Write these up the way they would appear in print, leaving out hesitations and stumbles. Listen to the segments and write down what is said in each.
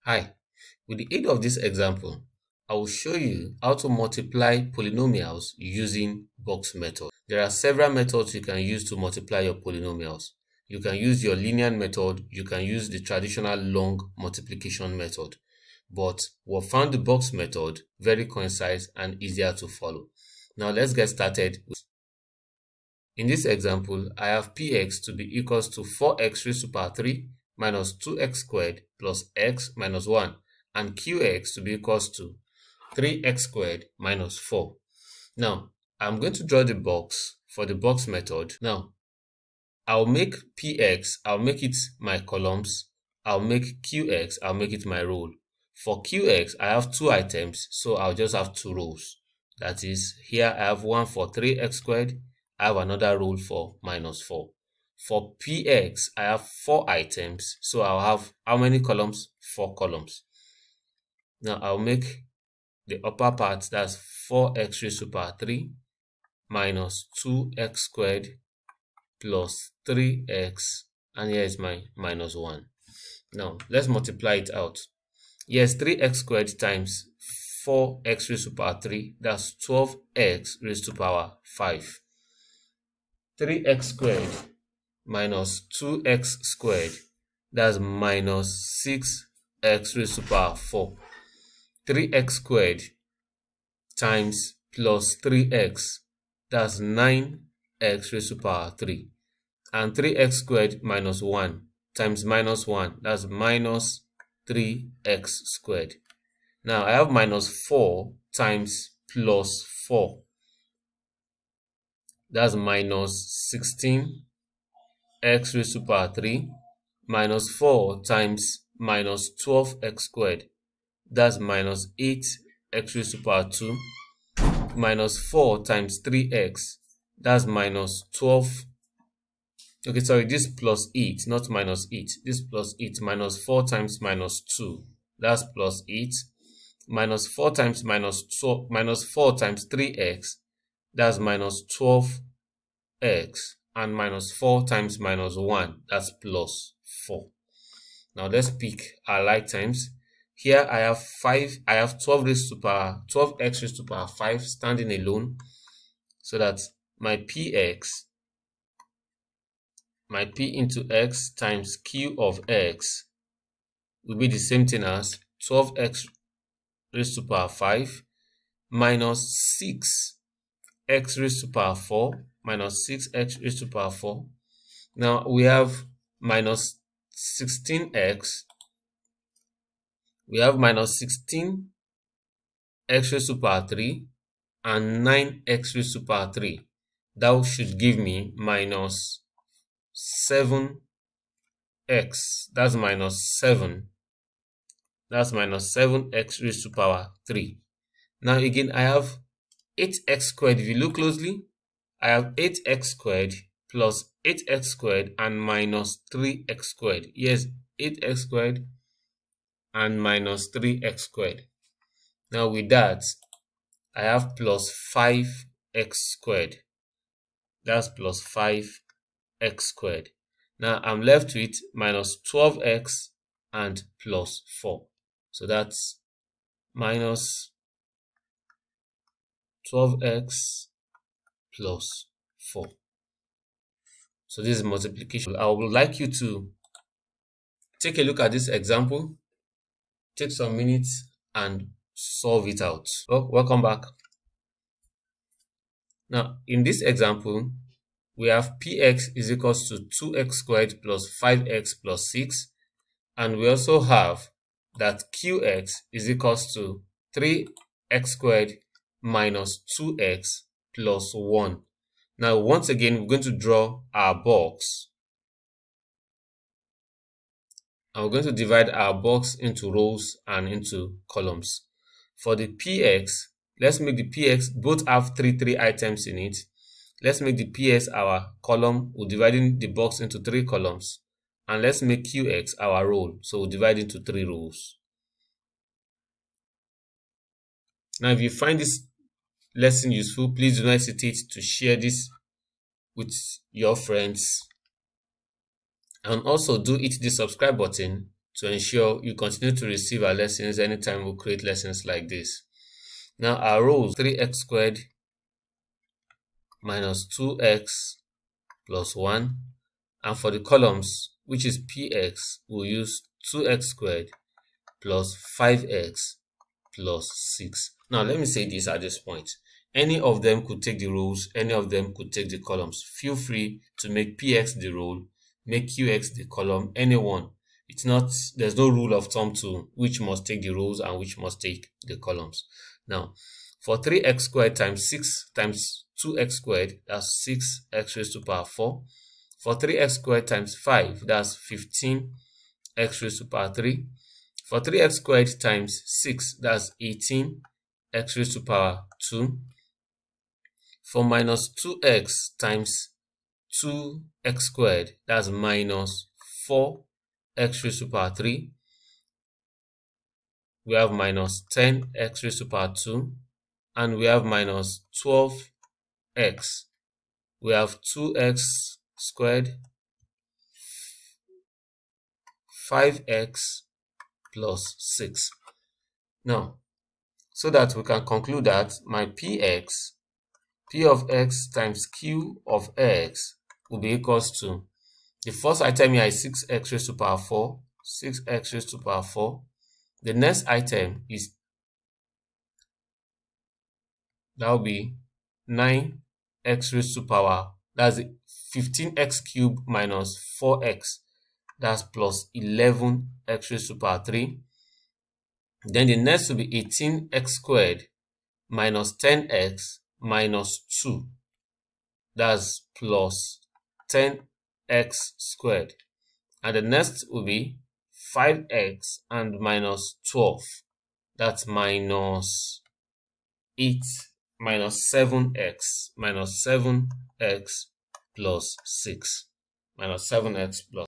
Hi, with the aid of this example, I will show you how to multiply polynomials using box method. There are several methods you can use to multiply your polynomials. You can use your linear method, you can use the traditional long multiplication method. But we found the box method very concise and easier to follow. Now let's get started. In this example, I have px to be equals to 4x raised to power 3 minus 2x squared plus x minus 1, and qx to be equals to 3x squared minus 4. Now, I'm going to draw the box for the box method. Now, I'll make px, I'll make it my columns. I'll make qx, I'll make it my row. For qx, I have 2 items, so I'll just have 2 rows. That is, here I have one for 3x squared, I have another row for minus 4. For px, I have 4 items, so I'll have how many columns? 4 columns. Now I'll make the upper part, that's 4x raised to power 3 minus 2x squared plus 3x, and here is my minus 1. Now let's multiply it out. Yes, 3x squared times 4x raised to power 3, that's 12x raised to power 5. 3x squared minus 2x squared, that's minus 6x raised to power 4. 3x squared times plus 3x, that's 9x raised to power 3. And 3x squared minus 1 times minus 1, that's minus 3x squared. Now I have minus 4 times plus 4. That's minus 16x raised to power 3 minus 4 times minus 12x squared. That's minus 8x raised to power 2 minus 4 times 3x. That's minus 12. Okay, sorry, this plus 8, not minus 8. This plus 8 minus 4 times minus 2. That's plus 8. Minus 4 times minus 12, minus 4 times 3x. That's minus 12x, and minus 4 times minus 1, that's plus 4. Now let's pick our like terms. Here I have 12x raised to power 5 standing alone, so that my px, my p into x times q of x will be the same thing as 12x raised to power 5 minus 6x raised to power 4 minus 6x raised to power 4. Now we have minus 16x. We have minus 16x raised to power 3 and 9x raised to power 3. That should give me minus 7x. That's minus 7. That's minus 7x raised to power 3. Now again, I have 8x squared. If you look closely, I have 8x squared plus 8x squared and minus 3x squared. Yes, 8x squared and minus 3x squared. Now with that, I have plus 5x squared. That's plus 5x squared. Now I'm left with minus 12x and plus 4. So that's minus 12x plus 4. So this is multiplication. I would like you to take a look at this example, take some minutes and solve it out. Oh, welcome back. Now in this example, we have px is equals to 2x squared plus 5x plus 6, and we also have that qx is equals to 3x squared minus 2x plus 1. Now once again, we're going to draw our box, and we're going to divide our box into rows and into columns. For the px, let's make the px both have 3 items in it. Let's make the ps our column. We're dividing the box into 3 columns. And let's make qx our row. So we'll divide into 3 rows. Now if you find this lesson useful, please do not hesitate to share this with your friends. And also do hit the subscribe button to ensure you continue to receive our lessons anytime we create lessons like this. Now our rows, 3x squared minus 2x plus 1, and for the columns, which is px, we'll use 2x squared plus 5x plus 6. Now let me say this at this point. Any of them could take the rows, any of them could take the columns. Feel free to make px the row, make qx the column, anyone. There's no rule of thumb to which must take the rows and which must take the columns. Now, for 3x squared times 6 times 2x squared, that's 6x raised to power 4. For 3x squared times 5, that's 15x raised to power 3. For 3x squared times 6, that's 18x raised to power 2. For minus 2x times 2x squared, that's minus 4x raised to power 3. We have minus 10x raised to power 2. And we have minus 12x. We have 2x squared, 5x plus 6. Now, so that we can conclude that my px, p of x times q of x will be equals to, the first item here is 6x raised to power 4, 6x raised to power 4. The next item is, that will be 9x raised to power, that's 15x cubed minus 4x, that's plus 11x raised to power 3. Then the next will be 18x squared minus 10x minus 2, that's plus 10x squared. And the next will be 5x and minus 12, that's minus 8 minus 7x plus 6, minus 7x plus.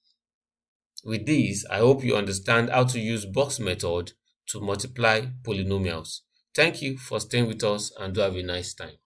With this, I hope you understand how to use box method to multiply polynomials. Thank you for staying with us and do have a nice time.